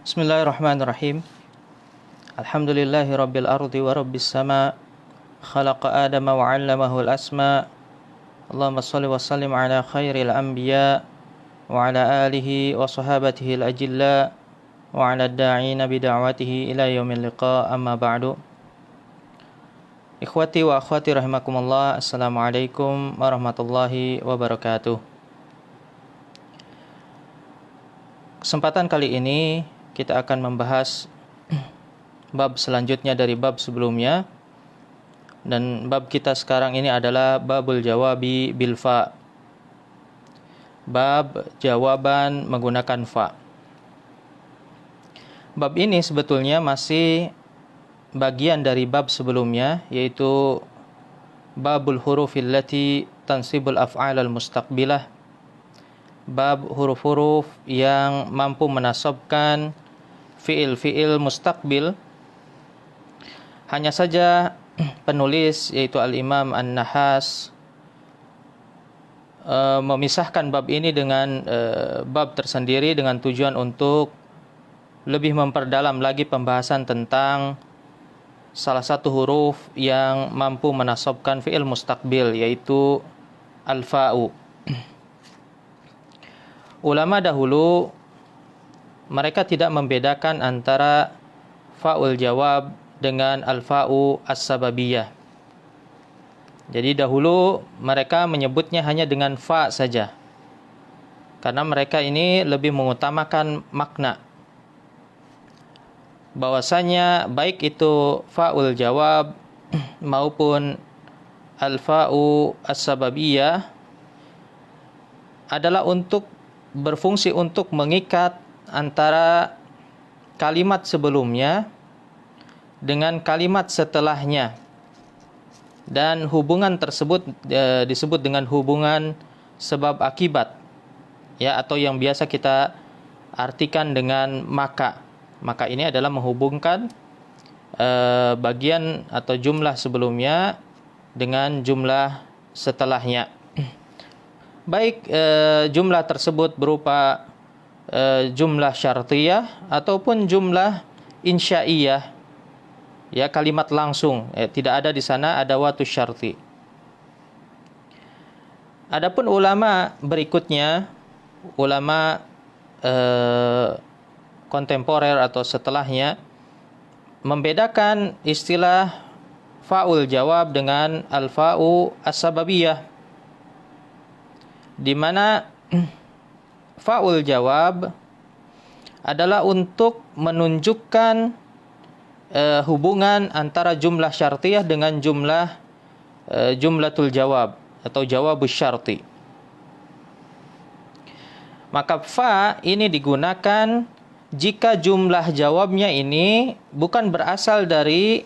Bismillahirrahmanirrahim. Alhamdulillahi rabbil ardi wa rabbis sama. Khalaqa adama wa 'allamahu al-asma. Allahumma shalli wa sallim ala khairil anbiya wa ala alihi wa sahabatihi al-ajilla wa ala ad-da'ina bida'watihi ila yaumil liqa, amma ba'du. Ikhwati wa akhwati rahimakumullah, assalamualaikum warahmatullahi wabarakatuh. Kesempatan kali ini kita akan membahas bab selanjutnya dari bab sebelumnya. Dan bab kita sekarang ini adalah babul jawabi bil fa. Bab jawaban menggunakan fa. Bab ini sebetulnya masih bagian dari bab sebelumnya, yaitu babul hurufil lati tansibul af'alal mustaqbilah. Bab huruf-huruf yang mampu menasabkan fiil-fiil mustaqbil. Hanya saja penulis, yaitu Al-Imam An-Nahas, memisahkan bab ini dengan bab tersendiri dengan tujuan untuk lebih memperdalam lagi pembahasan tentang salah satu huruf yang mampu menasabkan fiil mustaqbil, yaitu al-fa'u. Ulama dahulu mereka tidak membedakan antara fa'ul jawab dengan al-fa'u as-sababiyah. Jadi dahulu mereka menyebutnya hanya dengan fa saja, karena mereka ini lebih mengutamakan makna. Bahwasanya baik itu fa'ul jawab maupun al-fa'u as-sababiyah adalah berfungsi untuk mengikat antara kalimat sebelumnya dengan kalimat setelahnya, dan hubungan tersebut disebut dengan hubungan sebab akibat, ya, atau yang biasa kita artikan dengan maka. Maka ini adalah menghubungkan bagian atau jumlah sebelumnya dengan jumlah setelahnya. Baik jumlah tersebut berupa jumlah syartiyah ataupun jumlah insya'iyah, ya, kalimat langsung, tidak ada di sana adawatus syarti. Adapun ulama berikutnya, ulama kontemporer atau setelahnya, membedakan istilah fa'ul jawab dengan al-fa'u as-sababiyah, di mana fa'ul jawab adalah untuk menunjukkan hubungan antara jumlah syartiyah dengan jumlatul jawab atau jawabus syarti. Maka fa ini digunakan jika jumlah jawabnya ini bukan berasal dari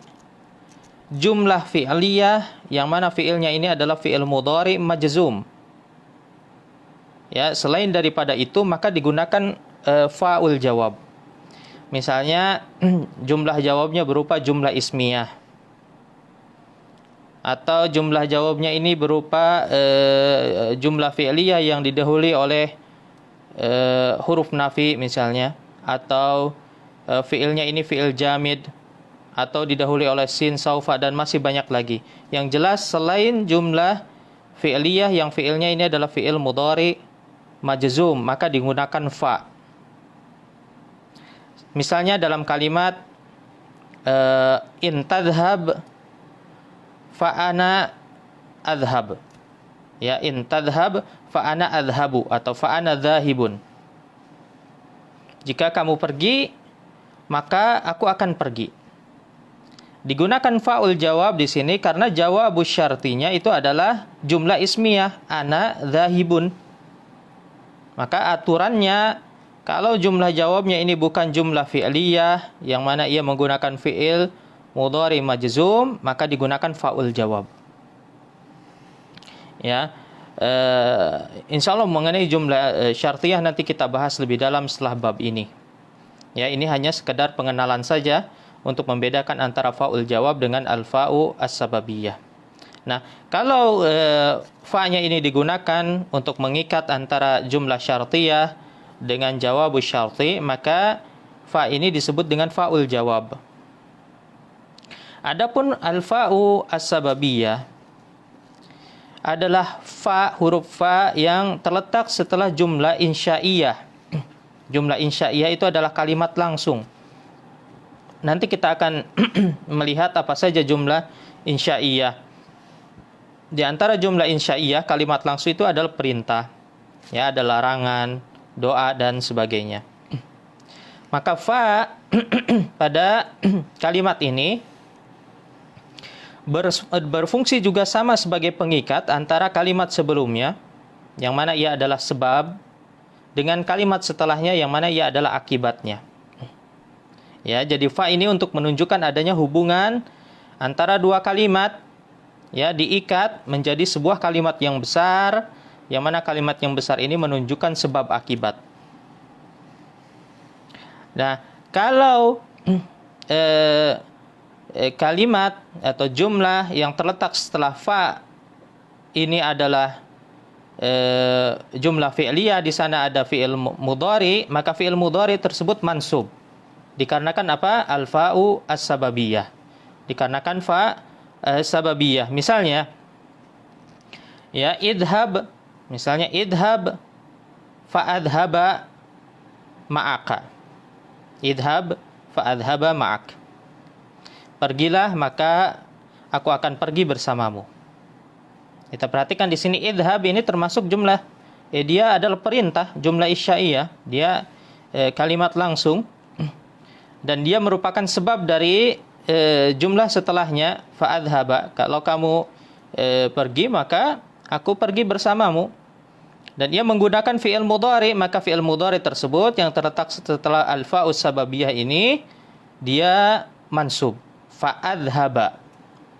jumlah fi'liyah, yang mana fi'ilnya ini adalah fi'il mudhari majzum. Ya, selain daripada itu maka digunakan fa'ul jawab. Misalnya jumlah jawabnya berupa jumlah ismiyah, atau jumlah jawabnya ini berupa jumlah fi'liyah yang didahului oleh huruf nafi misalnya, atau fi'ilnya ini fi'il jamid, atau didahului oleh sin, saufa, dan masih banyak lagi. Yang jelas selain jumlah fi'liyah yang fi'ilnya ini adalah fi'il mudhari majzum, maka digunakan fa. Misalnya dalam kalimat in tadhhab fa ana adhhab. Ya, in tadhhab fa ana adhhabu atau fa ana dhahibun. Jika kamu pergi, maka aku akan pergi. Digunakan fa'ul jawab di sini karena jawabus syartinya itu adalah jumlah ismiyah, ana dhahibun. Maka aturannya, kalau jumlah jawabnya ini bukan jumlah fi'liyah, yang mana ia menggunakan fi'il mudhari majzum, maka digunakan fa'ul jawab. Ya, insyaallah mengenai jumlah syartiyah nanti kita bahas lebih dalam setelah bab ini. Ya, ini hanya sekedar pengenalan saja untuk membedakan antara fa'ul jawab dengan al-fa'u as-sababiyah. Nah, kalau fa-nya ini digunakan untuk mengikat antara jumlah syartiyah dengan jawabus syarti, maka fa ini disebut dengan faul jawab. Adapun al-fa'u as-sababiyah adalah huruf fa yang terletak setelah jumlah insya'iyah. Jumlah insya'iyah itu adalah kalimat langsung. Nanti kita akan melihat apa saja jumlah insya'iyah. Di antara jumlah insya'iyah, kalimat langsung itu adalah perintah, ya, ada larangan, doa dan sebagainya. Maka fa pada kalimat ini berfungsi juga sama sebagai pengikat antara kalimat sebelumnya, yang mana ia adalah sebab, dengan kalimat setelahnya yang mana ia adalah akibatnya. Ya, jadi fa ini untuk menunjukkan adanya hubungan antara dua kalimat, ya, diikat menjadi sebuah kalimat yang besar, yang mana kalimat yang besar ini menunjukkan sebab akibat. Nah, kalau kalimat atau jumlah yang terletak setelah fa ini adalah jumlah fi'liyah, di sana ada fi'il mudhari, maka fi'il mudhari tersebut mansub. Dikarenakan apa? Al-fa'u as-sababiyah. Dikarenakan fa sababiyah. Misalnya, ya, idhab, misalnya idhab fa'adhaba ma'aka. Idhab fa'adhaba ma'ak. Pergilah maka aku akan pergi bersamamu. Kita perhatikan di sini idhab ini termasuk jumlah, dia adalah perintah, jumlah isyaiyah, dia kalimat langsung, dan dia merupakan sebab dari jumlah setelahnya fa'adhaba. Kalau kamu pergi maka aku pergi bersamamu. Dan ia menggunakan fi'il mudhari, maka fi'il mudhari tersebut yang terletak setelah al-fa'us sababiyah ini dia mansub. Fa'adhaba,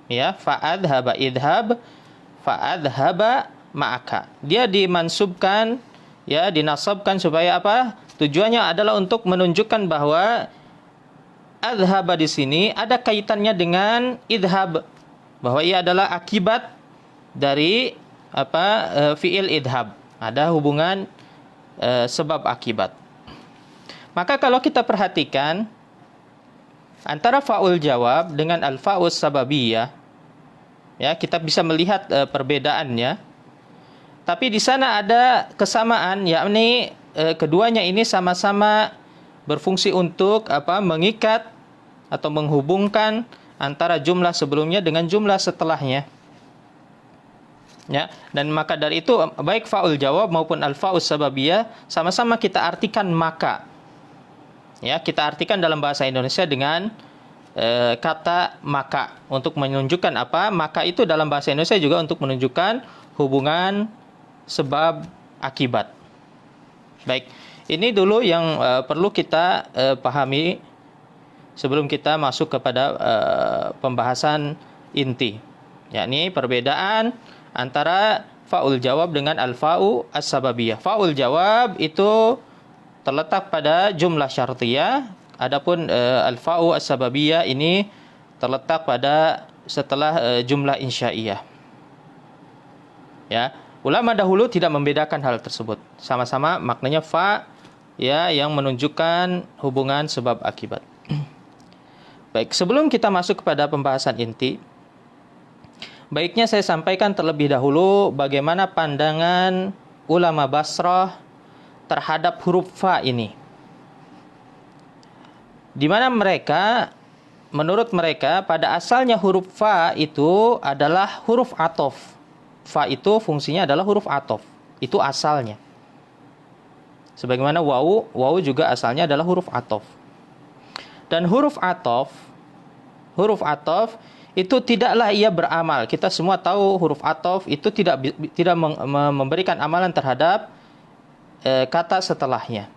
ya, fa'adhaba, idhab fa'adhaba ma'aka. Dia dimansubkan, ya, dinasabkan supaya apa? Tujuannya adalah untuk menunjukkan bahwa adhaba di sini ada kaitannya dengan idhab, bahwa ia adalah akibat dari apa? Fi'il idhab. Ada hubungan sebab akibat. Maka kalau kita perhatikan antara fa'ul jawab dengan al-fa'us sababiyah, ya, kita bisa melihat perbedaannya. Tapi di sana ada kesamaan, yakni keduanya ini sama-sama berfungsi untuk apa? Mengikat atau menghubungkan antara jumlah sebelumnya dengan jumlah setelahnya. Ya, dan maka dari itu baik fa'ul jawab maupun al-fa'us sababiyah sama-sama kita artikan maka. Ya, kita artikan dalam bahasa Indonesia dengan kata maka untuk menunjukkan apa? Maka itu dalam bahasa Indonesia juga untuk menunjukkan hubungan sebab akibat. Baik, ini dulu yang perlu kita pahami sebelum kita masuk kepada pembahasan inti, yakni perbedaan antara fa'ul jawab dengan al-fa'u as-sababiyah. Fa'ul jawab itu terletak pada jumlah syartiyah, adapun al-fa'u as-sababiyah ini terletak pada setelah jumlah insya'iyah. Ya, ulama dahulu tidak membedakan hal tersebut. Sama-sama maknanya fa, ya, yang menunjukkan hubungan sebab akibat. Baik, sebelum kita masuk kepada pembahasan inti, baiknya saya sampaikan terlebih dahulu bagaimana pandangan ulama Basrah terhadap huruf fa ini. Di mana mereka, menurut mereka, pada asalnya huruf fa itu adalah huruf atof. Fa itu fungsinya adalah huruf atof. Itu asalnya. Sebagaimana wawu juga asalnya adalah huruf atof. Dan huruf atof itu tidaklah ia beramal. Kita semua tahu huruf atof itu tidak memberikan amalan terhadap kata setelahnya.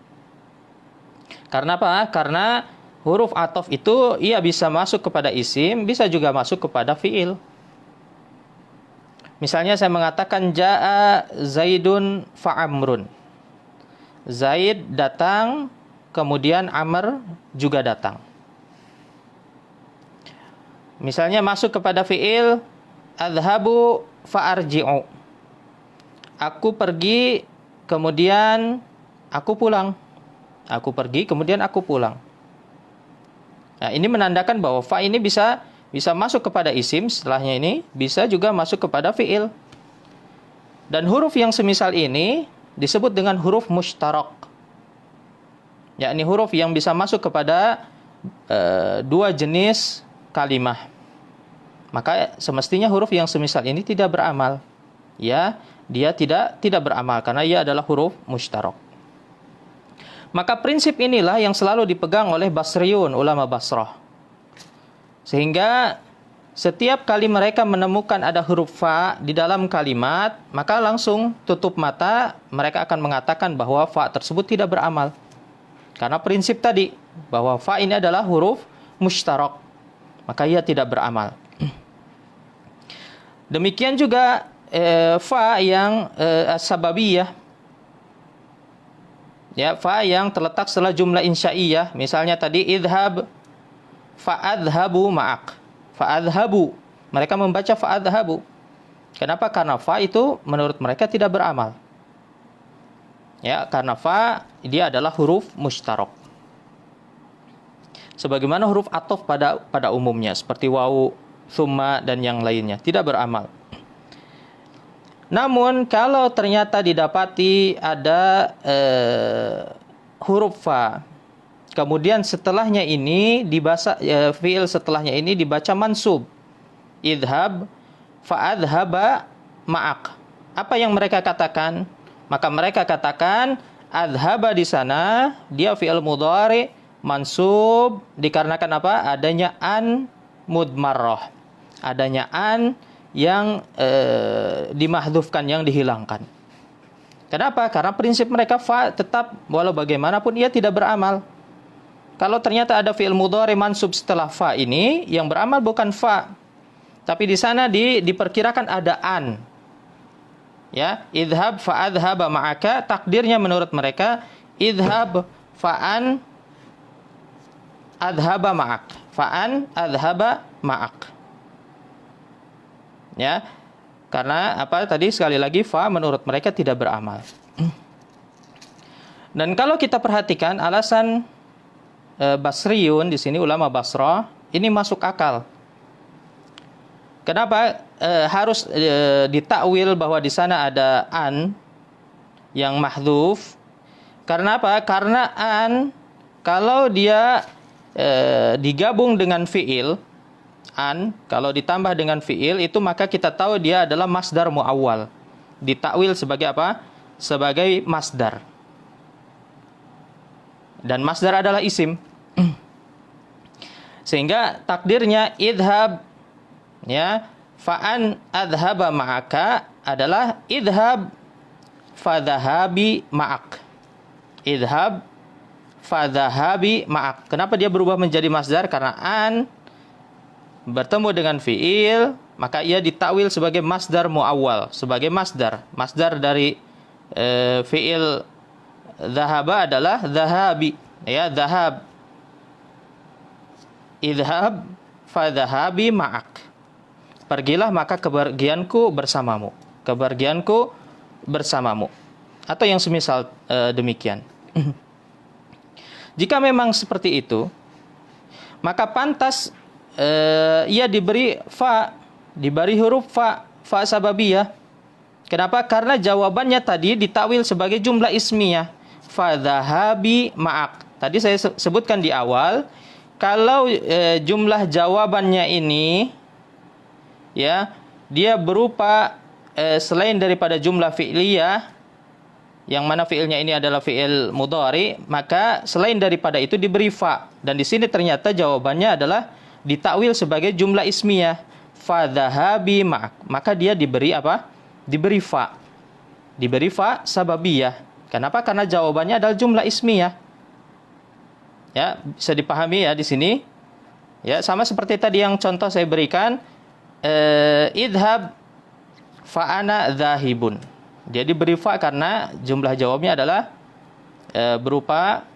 Karena apa? Karena huruf atof itu ia bisa masuk kepada isim, bisa juga masuk kepada fiil. Misalnya saya mengatakan jaa Zaidun fa'amrun. Zaid datang, kemudian Amr juga datang. Misalnya masuk kepada fiil adhabu fa'arji'u. Aku pergi, kemudian aku pulang. Aku pergi, kemudian aku pulang. Nah, ini menandakan bahwa fa ini bisa masuk kepada isim, setelahnya ini bisa juga masuk kepada fi'il. Dan huruf yang semisal ini disebut dengan huruf mushtarak. Yakni huruf yang bisa masuk kepada dua jenis kalimah. Maka semestinya huruf yang semisal ini tidak beramal. Ya, dia tidak beramal karena ia adalah huruf mushtarak. Maka prinsip inilah yang selalu dipegang oleh Basriyun, ulama Basrah. Sehingga setiap kali mereka menemukan ada huruf fa di dalam kalimat, maka langsung tutup mata, mereka akan mengatakan bahwa fa tersebut tidak beramal. Karena prinsip tadi, bahwa fa ini adalah huruf mushtarak, maka ia tidak beramal. Demikian juga fa yang sababiyah. Ya, fa yang terletak setelah jumlah insya'iyah. Misalnya tadi idhab fa'adhabu ma'ak. Fa'adhabu. Mereka membaca fa'adhabu. Kenapa? Karena fa itu menurut mereka tidak beramal. Ya, karena fa dia adalah huruf mushtarak. Sebagaimana huruf ataf pada umumnya seperti wawu, tsumma dan yang lainnya tidak beramal. Namun kalau ternyata didapati ada huruf fa, kemudian setelahnya ini dibaca fiil setelahnya ini dibaca mansub. Idhab fa'adhaba ma'ak. Apa yang mereka katakan? Maka mereka katakan adhaba di sana dia fiil mudhari mansub dikarenakan apa? Adanya an mudmarrah. Adanya an yang dimahdzufkan, yang dihilangkan. Kenapa? Karena prinsip mereka fa tetap walau bagaimanapun ia tidak beramal. Kalau ternyata ada fi'il mudhari mansub setelah fa ini, yang beramal bukan fa. Tapi di sana diperkirakan ada an. Ya, idhab fa'adhaba ma'aka, takdirnya menurut mereka idhab fa'an adhaba ma'ak. Fa'an adhaba ma'ak. Ya, karena apa tadi sekali lagi fa menurut mereka tidak beramal. Dan kalau kita perhatikan alasan Basriyun di sini ulama Basrah ini masuk akal. Kenapa harus ditakwil bahwa di sana ada an yang mahdzuf? Karena apa? Karena an kalau dia digabung dengan fiil, an kalau ditambah dengan fiil itu maka kita tahu dia adalah masdar muawwal. Ditakwil sebagai apa? Sebagai masdar. Dan masdar adalah isim. Sehingga takdirnya idhab ya fa'an adhaba ma'aka adalah idhab fadhahabi ma'ak. Idhab fadhahabi ma'ak. Kenapa dia berubah menjadi masdar? Karena an bertemu dengan fiil, maka ia ditakwil sebagai masdar muawwal, sebagai masdar. Masdar dari fiil dhahaba adalah dhahabi, ya, dhahab. Idhab fadhahabi ma'ak. Pergilah maka kepergianku bersamamu. Kepergianku bersamamu. Atau yang semisal demikian. Jika memang seperti itu, maka pantas ia diberi fa, diberi huruf fa sababiyah. Kenapa? Karena jawabannya tadi ditakwil sebagai jumlah ismiyah. Fadhahabi ma'ak. Tadi saya sebutkan di awal, kalau jumlah jawabannya ini ya, dia berupa selain daripada jumlah fi'liyah, yang mana fi'ilnya ini adalah fi'il mudhari, maka selain daripada itu diberi fa. Dan di sini ternyata jawabannya adalah ditakwil sebagai jumlah ismiyah. Fadhahabi ma'ak. Maka dia diberi apa? Diberi fa. Diberi fa sababiyah. Kenapa? Karena jawabannya adalah jumlah ismiyah. Ya, bisa dipahami ya di sini. Ya, sama seperti tadi yang contoh saya berikan, idhab fa ana dzahibun. Dia diberi fa karena jumlah jawabnya adalah berupa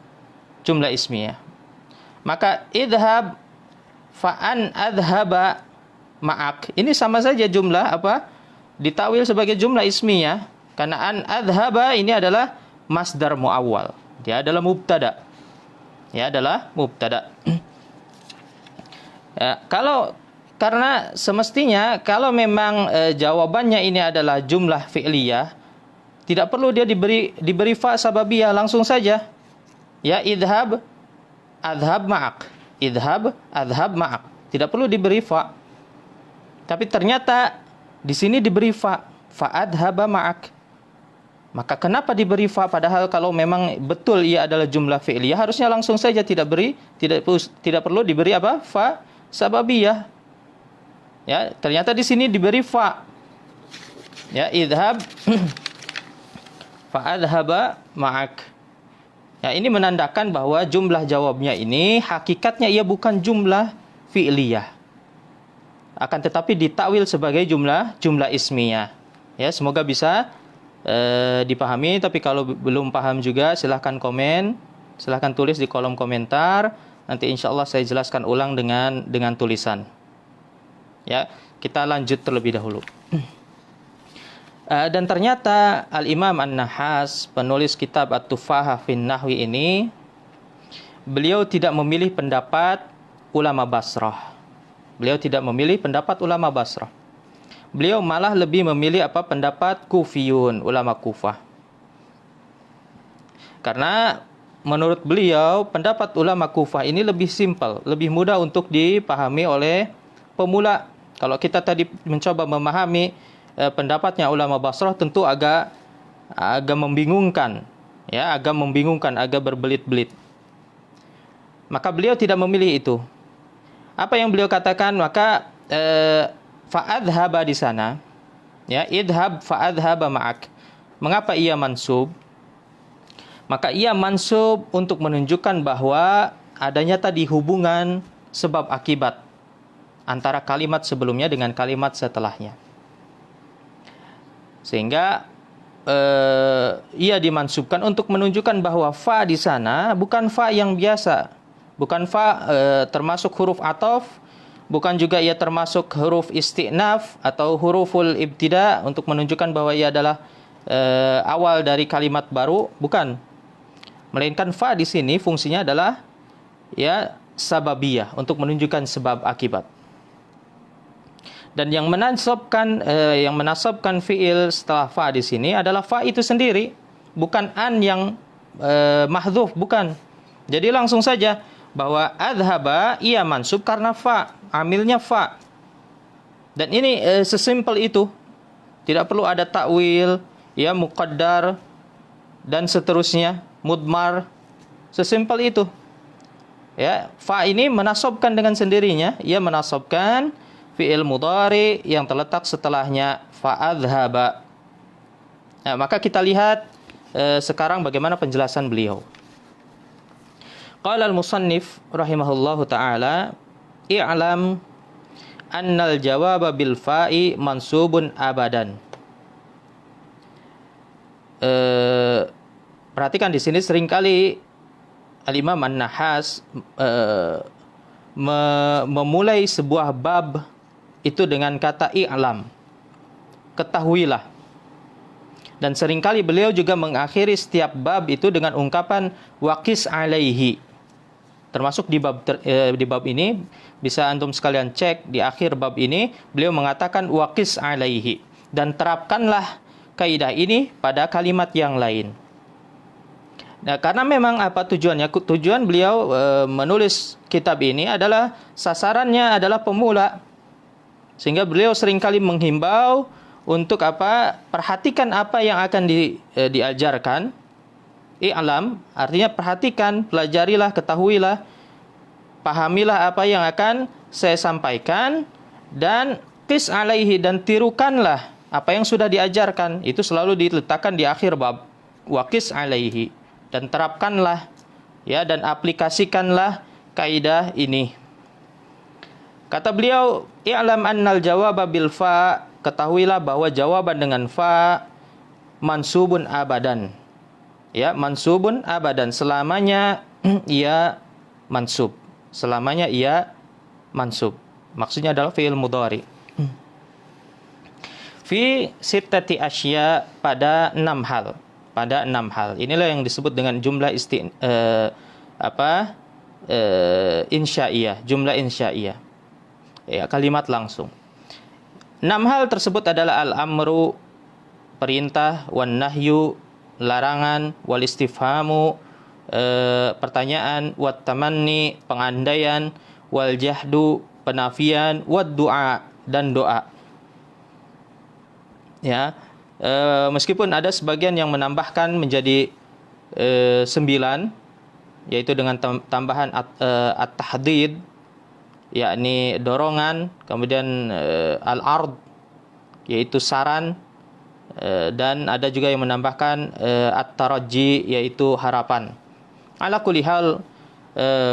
jumlah ismiyah. Maka idhab fa'an adhaba ma'ak. Ini sama saja jumlah apa? Ditakwil sebagai jumlah ismiyah. Karena an adhaba ini adalah masdar muawwal. Dia adalah mubtada. Ya, adalah mubtada. Kalau karena semestinya kalau memang jawabannya ini adalah jumlah fi'liyah, tidak perlu dia diberi fa sababiyah, langsung saja. Ya, idhab adhab ma'ak. Idhab adhab ma'ak. Tidak perlu diberi fa. Tapi ternyata di sini diberi fa adhaba ma'ak. Maka kenapa diberi fa, padahal kalau memang betul ia adalah jumlah fi'liyah harusnya langsung saja tidak perlu diberi apa? Fa sababiyah. Ya, ternyata di sini diberi fa. Ya, idhab fa adhaba ma'ak. Ya, ini menandakan bahwa jumlah jawabnya ini hakikatnya ia bukan jumlah fi'liyah. Akan tetapi ditakwil sebagai jumlah ismiyah. Ya, semoga bisa dipahami. Tapi kalau belum paham juga silahkan komen, silahkan tulis di kolom komentar. Nanti insya Allah saya jelaskan ulang dengan tulisan. Ya, kita lanjut terlebih dahulu. Dan ternyata Al-Imam An-Nahas, penulis kitab At-Tufaha fin Nahwi ini, beliau tidak memilih pendapat ulama Basrah. Beliau tidak memilih pendapat ulama Basrah. Beliau malah lebih memilih pendapat Kufiyun, ulama Kufah. Karena menurut beliau pendapat ulama Kufah ini lebih simpel, lebih mudah untuk dipahami oleh pemula. Kalau kita tadi mencoba memahami pendapatnya ulama Basrah, tentu agak membingungkan, ya, agak berbelit-belit. Maka beliau tidak memilih itu. Apa yang beliau katakan? Maka fa'adhaba di sana, ya, idhab fa'adhaba ma'ak. Mengapa ia mansub? Maka ia mansub untuk menunjukkan bahwa adanya tadi hubungan sebab akibat antara kalimat sebelumnya dengan kalimat setelahnya. Sehingga ia dimansubkan untuk menunjukkan bahwa fa di sana bukan fa yang biasa, bukan fa termasuk huruf ataf, bukan juga ia termasuk huruf istinaf atau huruful ibtida untuk menunjukkan bahwa ia adalah awal dari kalimat baru, bukan. Melainkan fa di sini fungsinya adalah ya sababiyah, untuk menunjukkan sebab akibat. Dan yang menasabkan fiil setelah fa di sini adalah fa itu sendiri, bukan an yang mahdzuf, bukan. Jadi langsung saja bahwa adhaba ia mansub karena fa, amilnya fa. Dan ini sesimpel itu. Tidak perlu ada takwil, ya, muqaddar dan seterusnya, mudmar. Sesimpel itu. Ya, fa ini menasabkan dengan sendirinya, ia menasabkan fi'il mudhari yang terletak setelahnya fa'adhaba. Nah, maka kita lihat sekarang bagaimana penjelasan beliau. Qala al-musannif rahimahullahu ta'ala, i'lam annal jawaba bil fa'i mansubun abadan. Perhatikan di sini seringkali Al-Imam An-Nahas memulai sebuah bab itu dengan kata i'lam, ketahuilah. Dan seringkali beliau juga mengakhiri setiap bab itu dengan ungkapan waqis alaihi. Termasuk di bab ini, bisa antum sekalian cek di akhir bab ini, beliau mengatakan waqis alaihi, dan terapkanlah kaidah ini pada kalimat yang lain. Nah, karena memang apa tujuannya? Tujuan beliau menulis kitab ini adalah sasarannya adalah pemula. Sehingga beliau seringkali menghimbau untuk perhatikan apa yang akan diajarkan. I'lam artinya perhatikan, pelajarilah, ketahuilah, pahamilah apa yang akan saya sampaikan, dan qis alaihi, dan tirukanlah apa yang sudah diajarkan. Itu selalu diletakkan di akhir bab, waqis alaihi, dan terapkanlah, ya, dan aplikasikanlah kaidah ini. Kata beliau, i'lam annal jawaba bil fa, ketahuilah bahwa jawaban dengan fa mansubun abadan. Ya, mansubun abadan, selamanya ia mansub. Selamanya ia mansub. Maksudnya adalah fi'il mudhari. Fi sittati asya, pada 6 hal. Pada 6 hal. Inilah yang disebut dengan jumlah insyaiyah, jumlah insyaiyah. ya, kalimat langsung. 6 hal tersebut adalah al-amru, perintah, wan nahyu, larangan, wal istifhamu, pertanyaan, wat tamanni, pengandaian, wal jahdu, penafian, wad du'a, dan doa. Ya, meskipun ada sebagian yang menambahkan menjadi 9, yaitu dengan tambahan at-tahdid, yakni dorongan, kemudian al-ard, yaitu saran, dan ada juga yang menambahkan at-taraji, yaitu harapan. Ala kulli hal,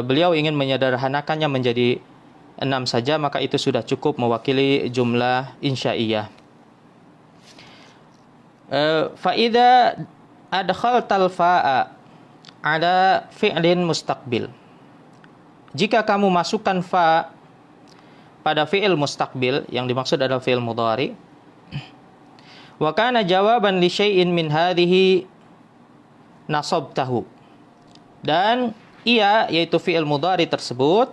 beliau ingin menyederhanakannya menjadi 6 saja, maka itu sudah cukup mewakili jumlah insya'iyah. Fa'idha adkhaltal fa'a ala fi'lin mustaqbil. Jika kamu masukkan fa pada fi'il mustaqbil, yang dimaksud adalah fi'il mudhari, wa kana jawaban li syai'in min hadhihi nasabtahu. Dan ia, yaitu fi'il mudhari tersebut,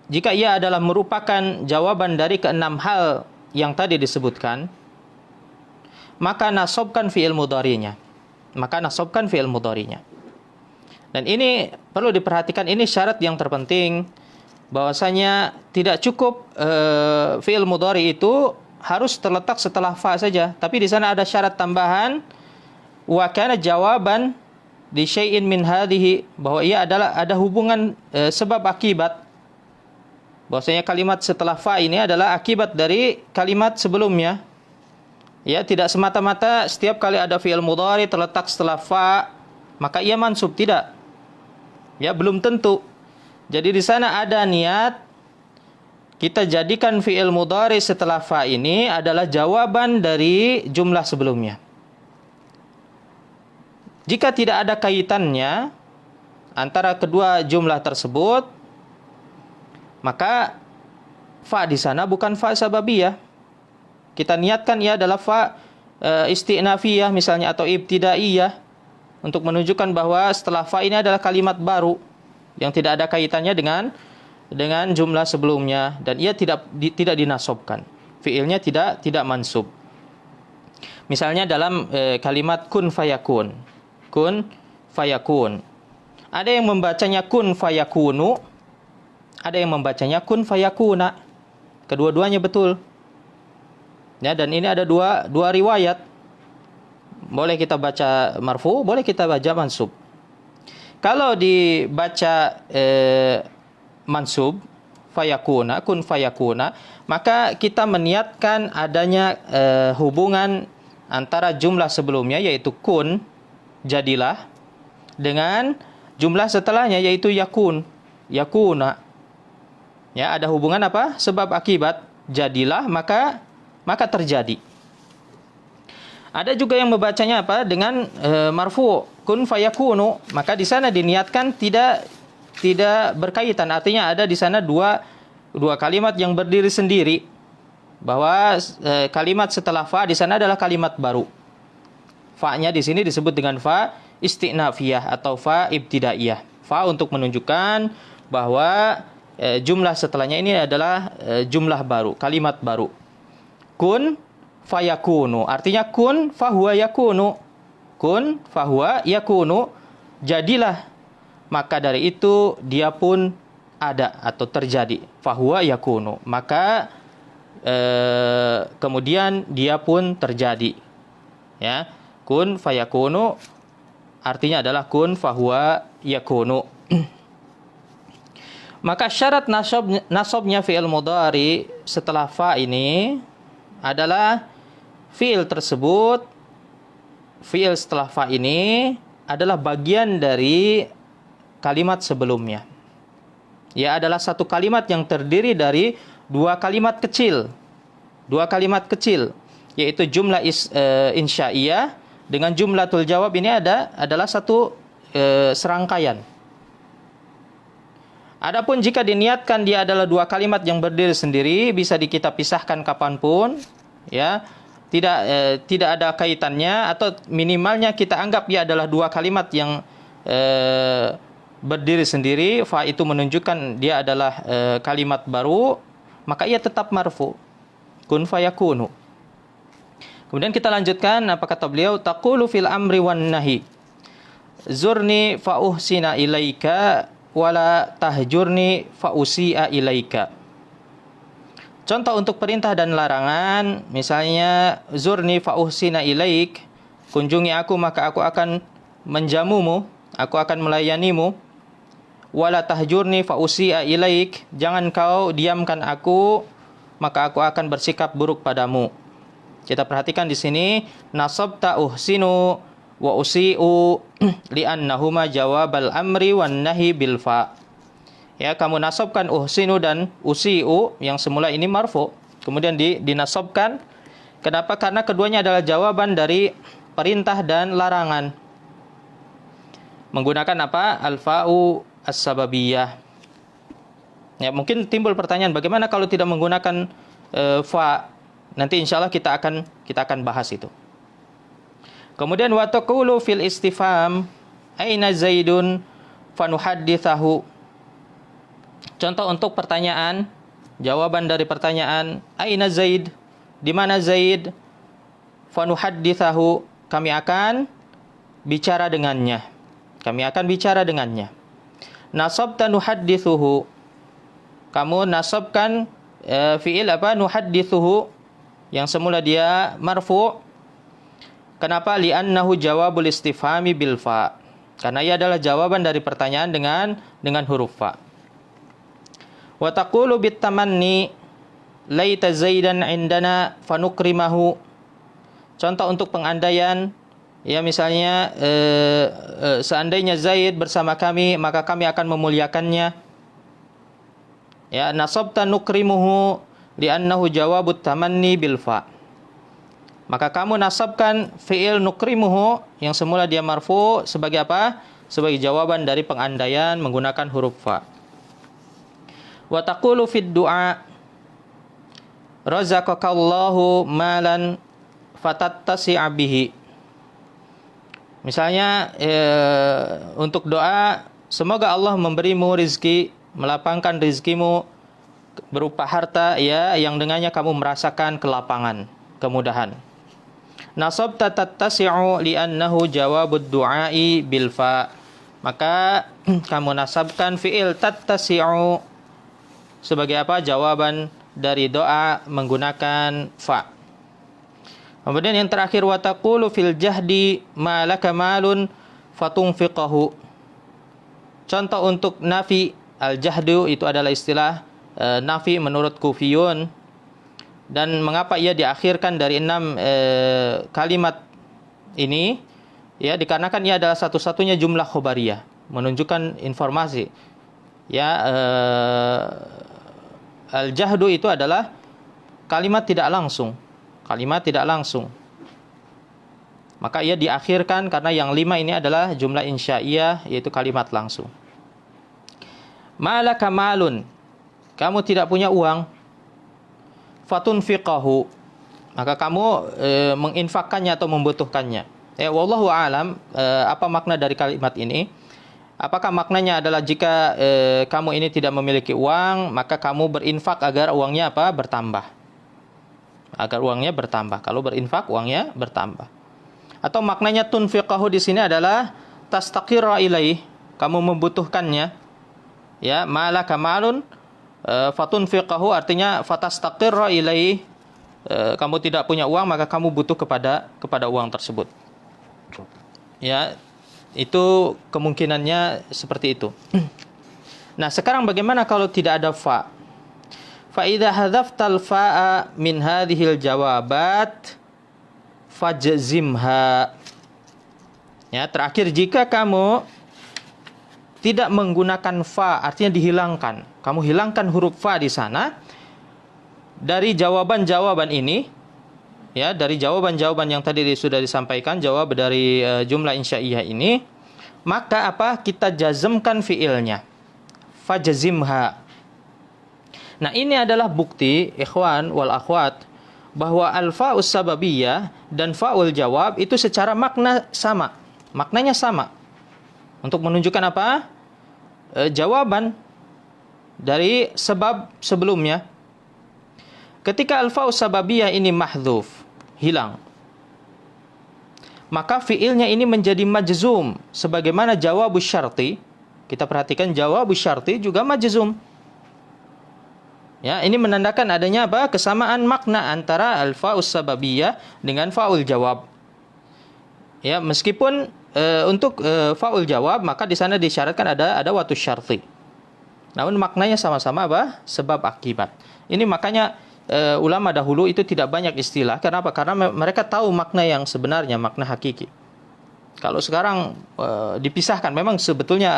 jika ia adalah merupakan jawaban dari ke-6 hal yang tadi disebutkan, maka nasabkan fi'il mudhari'nya. Dan ini perlu diperhatikan, ini syarat yang terpenting, bahwasanya tidak cukup fi'il mudhari itu harus terletak setelah fa saja, tapi di sana ada syarat tambahan, wa kana jawaban di syai'in min hadhihi, bahwa ia adalah ada hubungan sebab akibat. Bahwasanya kalimat setelah fa ini adalah akibat dari kalimat sebelumnya. Ya, tidak semata-mata setiap kali ada fi'il mudhari terletak setelah fa maka ia mansub, tidak. Ya, belum tentu. Jadi di sana ada niat kita jadikan fi'il mudhari setelah fa ini adalah jawaban dari jumlah sebelumnya. Jika tidak ada kaitannya antara kedua jumlah tersebut, maka fa di sana bukan fa sababiyah. Kita niatkan ia adalah fa isti'nafiyah misalnya, atau ibtidaiyah, untuk menunjukkan bahwa setelah fa ini adalah kalimat baru yang tidak ada kaitannya dengan jumlah sebelumnya, dan ia tidak dinasobkan. Fiilnya tidak mansub. Misalnya dalam kalimat kun fayakun. Kun fayakun. Ada yang membacanya kun fayakunu, ada yang membacanya kun fayakuna. Kedua-duanya betul. Ya, dan ini ada dua riwayat. Boleh kita baca marfu, boleh kita baca mansub. Kalau dibaca mansub, fayakuna, kun fayakuna, maka kita meniatkan adanya hubungan antara jumlah sebelumnya, yaitu kun, jadilah, dengan jumlah setelahnya, yaitu yakun, yakuna. Ya, ada hubungan apa? Sebab akibat. Jadilah, maka terjadi. Ada juga yang membacanya apa? Dengan marfu, kun fayakunu, maka di sana diniatkan tidak berkaitan. Artinya ada di sana dua kalimat yang berdiri sendiri, bahwa kalimat setelah fa di sana adalah kalimat baru. Fa-nya di sini disebut dengan fa isti'nafiyah atau fa ibtidaiyah. Fa untuk menunjukkan bahwa jumlah setelahnya ini adalah jumlah baru, kalimat baru. Kun fayakunu, artinya kun fahuwa yakunu. Kun fahuwa yakunu, jadilah, maka dari itu dia pun ada atau terjadi. Fahuwa yakunu, maka kemudian dia pun terjadi. Ya, kun fayakunu artinya adalah kun fahuwa yakunu. Maka syarat nasabnya fi'il mudhari setelah fa ini adalah fi'il tersebut, fi'il setelah fa ini adalah bagian dari kalimat sebelumnya. Ya, adalah satu kalimat yang terdiri dari dua kalimat kecil, yaitu jumlah insya'iyah dengan jumlatul jawab. Ini adalah satu serangkaian. Adapun jika diniatkan dia adalah dua kalimat yang berdiri sendiri, bisa kita pisahkan kapanpun, ya, tidak ada kaitannya, atau minimalnya kita anggap dia adalah dua kalimat yang berdiri sendiri, fa itu menunjukkan dia adalah kalimat baru, maka ia tetap marfu. Kun fayakunu. Kemudian kita lanjutkan, apa kata beliau? Taqulu fil amri wan nahi. Zurni fa uhsina ilaika wala tahjurni fa usi'a ilaika. Contoh untuk perintah dan larangan, misalnya zurni fa uhsina ilaik, kunjungi aku maka aku akan menjamumu, aku akan melayanimu. Wala tahjurni fa usi'a ilaik, jangan kau diamkan aku maka aku akan bersikap buruk padamu. Kita perhatikan di sini, nasabta uhsinu wa usi'u li'annahuma jawabal amri wan nahi bil fa. Ya, kamu nasabkan uhsinu dan usi'u yang semula ini marfu, kemudian dinasabkan. Kenapa? Karena keduanya adalah jawaban dari perintah dan larangan. Menggunakan apa? Al-fa'u as-sababiyah. Ya, mungkin timbul pertanyaan, bagaimana kalau tidak menggunakan fa? Nanti insya Allah kita akan bahas itu. Kemudian wa taqulu fil istifham aina zaidun fanuhadditsahu. Contoh untuk pertanyaan, jawaban dari pertanyaan aina zaid, di mana zaid? Fanuhadditsahu, kami akan bicara dengannya. Kami akan bicara dengannya. Nasabta nuhadditsuhu, kamu nasabkan fiil apa? Nuhadditsuhu, yang semula dia marfu. Kenapa? Li'annahu jawabul istifhami bil fa. Karena ia adalah jawaban dari pertanyaan dengan huruf fa. Wa taqulu bit tamanni laita zaidan indana fanukrimahu. Contoh untuk pengandaian, ya misalnya seandainya Zaid bersama kami maka kami akan memuliakannya. Ya, nasabta nukrimuhu li'annahu jawabut tamanni bil fa. Maka kamu nasabkan fi'il nukrimuhu yang semula dia marfu sebagai apa? Sebagai jawaban dari pengandaian menggunakan huruf fa. Wa taqulu fid du'a razaqakallahu malan fatattasi'a bihi. Misalnya untuk doa, semoga Allah memberimu rizki, melapangkan rizkimu berupa harta, ya, yang dengannya kamu merasakan kelapangan, kemudahan. Nasabta tattasi'u li'annahu jawabud du'ai bil fa. Maka kamu nasabkan fi'il tattasi'u sebagai apa? Jawaban dari doa menggunakan fa. Kemudian yang terakhir, wa taqulu fil jahdi ma laka malun fatunfiqahu. Contoh untuk nafi, al-jahdu itu adalah istilah nafi menurut Kufiyun. Dan mengapa ia diakhirkan dari 6 kalimat ini? Ya, dikarenakan ia adalah satu-satunya jumlah khobariyah, menunjukkan informasi. Ya, al-jahdu itu adalah kalimat tidak langsung. Kalimat tidak langsung. Maka ia diakhirkan karena yang 5 ini adalah jumlah insya'iyah, yaitu kalimat langsung. Malaka malun, kamu tidak punya uang. Fatunfiqahu, maka kamu menginfakkannya atau membutuhkannya. Wallahu a'lam, apa makna dari kalimat ini? Apakah maknanya adalah jika kamu ini tidak memiliki uang, maka kamu berinfak agar uangnya apa? Bertambah. Agar uangnya bertambah. Kalau berinfak uangnya bertambah. Atau maknanya tunfiqahu di sini adalah tastaqirra ilaih, kamu membutuhkannya. Ya, malaka malun fatunfiqahu artinya fatastaqirra ilaih, kamu tidak punya uang maka kamu butuh kepada uang tersebut. Ya, itu kemungkinannya seperti itu. Nah, sekarang bagaimana kalau tidak ada fa? Fa idza hadzaftal fa'a min hadhil jawabat fajzimha. Ya, terakhir, jika kamu tidak menggunakan fa, artinya dihilangkan. Kamu hilangkan huruf fa di sana dari jawaban-jawaban ini, ya, dari jawaban-jawaban yang tadi sudah disampaikan, jawab dari jumlah insya'iyah ini, maka apa? Kita jazmkan fiilnya. Fajzimha. Nah, ini adalah bukti, ikhwan wal akhwat, bahwa al-fa'us sababiyah dan fa'ul jawab itu secara makna sama. Maknanya sama. Untuk menunjukkan apa? jawaban dari sebab sebelumnya. Ketika al-fa'u sababiyah ini mahdzuf, hilang, maka fiilnya ini menjadi majzum sebagaimana jawabus syarti. Kita perhatikan jawabus syarti juga majzum. Ya, ini menandakan adanya apa? Kesamaan makna antara al-fa'us sababiyah dengan fa'ul jawab. Ya, meskipun untuk fa'ul jawab maka di sana disyaratkan ada watus syarti. Namun maknanya sama-sama apa? Sebab akibat. Ini makanya ulama dahulu itu tidak banyak istilah. Kenapa? Karena mereka tahu makna yang sebenarnya, makna hakiki. Kalau sekarang dipisahkan, memang sebetulnya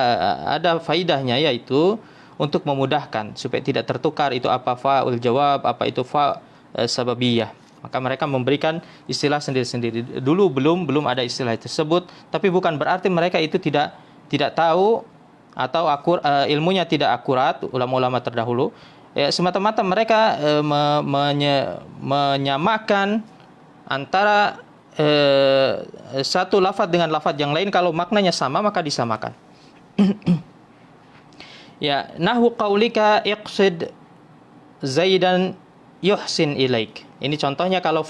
ada faidahnya, yaitu untuk memudahkan supaya tidak tertukar itu apa fa'ul jawab, apa itu fa sababiyah. Maka mereka memberikan istilah sendiri-sendiri. Dulu belum ada istilah tersebut, tapi bukan berarti mereka itu tidak tahu atau ilmunya tidak akurat, ulama-ulama terdahulu. Ya, semata-mata mereka menyamakan antara satu lafaz dengan lafaz yang lain. Kalau maknanya sama maka disamakan. Ya, nahwu qaulika iqsid Zaidan yuhsin ilaik. Ini contohnya kalau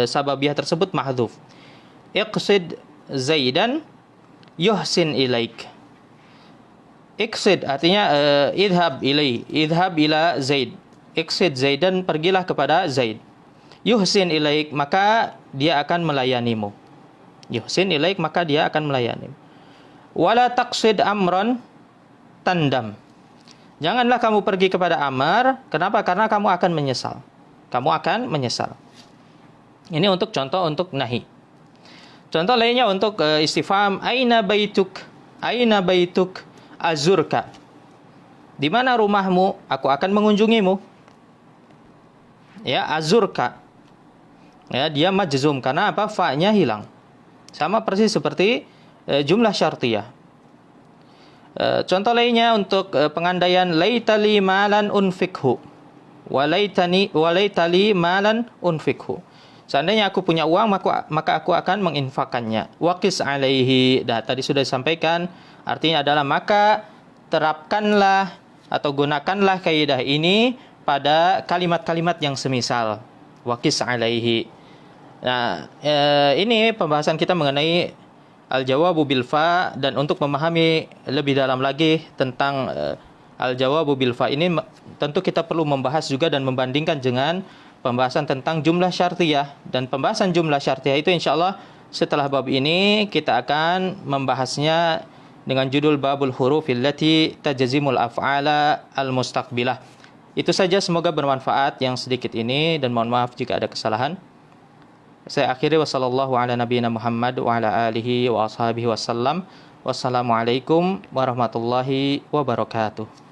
sababiyah tersebut mahdzuf. Iqsid Zaidan yuhsin ilaik. Iqsid artinya idhab ila Zaid. Iqsid Zaidan, pergilah kepada Zaid. Yuhsin ilaik, maka dia akan melayanimu. Yuhsin ilaik, maka dia akan melayanimu. Wala taqsid amran tandam. Janganlah kamu pergi kepada Amr. Kenapa? Karena kamu akan menyesal. Kamu akan menyesal. Ini untuk contoh untuk nahi. Contoh lainnya untuk istifham, aina baituk? Aina baituk? Azurka. Di mana rumahmu? Aku akan mengunjungimu. Ya, azurka. Ya, dia majzum karena apa? Fa-nya hilang. Sama persis seperti jumlah syartiyah. Contoh lainnya untuk pengandaian laitali malan unfikhu. Walaitali malan unfikhu. Seandainya aku punya uang, maka aku akan menginfakannya. Waqis alaihi. Tadi sudah disampaikan. Artinya adalah maka terapkanlah atau gunakanlah kaidah ini pada kalimat-kalimat yang semisal. Waqis alaihi. Nah, ini pembahasan kita mengenai al-jawabu bil fa, dan untuk memahami lebih dalam lagi tentang al-jawabu bil fa ini tentu kita perlu membahas juga dan membandingkan dengan pembahasan tentang jumlah syartiyah. Dan pembahasan jumlah syartiyah itu insyaallah setelah bab ini kita akan membahasnya dengan judul babul hurufil lati tajzimul af'ala al-mustaqbilah. Itu saja, semoga bermanfaat yang sedikit ini, dan mohon maaf jika ada kesalahan. Saya akhiri, wassallallahu ala nabiyina Muhammad wa ala alihi wa ashabihi wasallam. Wassalamualaikum warahmatullahi wabarakatuh.